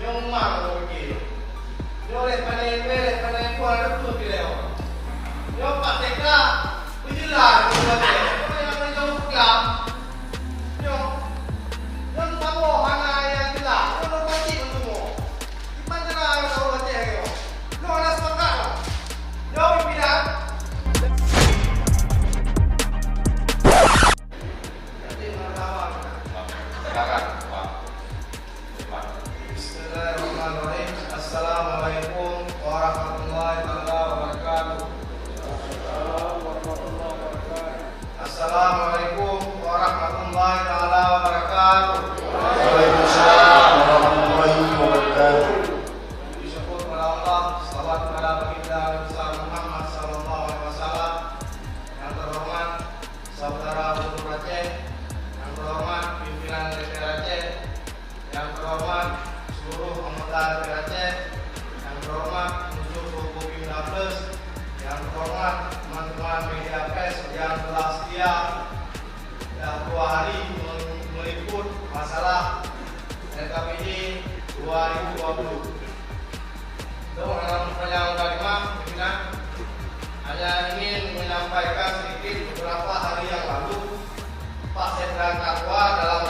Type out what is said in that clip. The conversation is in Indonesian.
yung mang begini. Yo panen ko ada tu kileo. Yo patekla ujilan ko ba. Yung yung klam. Yo yung pamo hanaya nila. Yung pati mo. Iman na ko ba tayo. Yo alas pagkano. Yo pipilan. Bismillahirrahmanirrahim. Assalamualaikum warahmatullahi wabarakatuh. Assalamualaikum warahmatullahi wabarakatuh. Waalaikumsalam warahmatullahi wabarakatuh. Disyukur kepada Allah, salawat kepada baginda besar Muhammad sallallahu alaihi wasallam. Yang terhormat saudara Gubernur Aceh, yang terhormat pimpinan DPR Aceh, yang terhormat seluruh anggota DPR Aceh, yang terhormat unsur suku Bimda Plus, yang terhormat teman-teman media pers yang telah setia dan 2 hari meliput masalah RKPD 2020. Dalam panjang kalimat, pimpinan hanya ingin menyampaikan sedikit beberapa hari yang lalu Pak Sedran Takwa dalam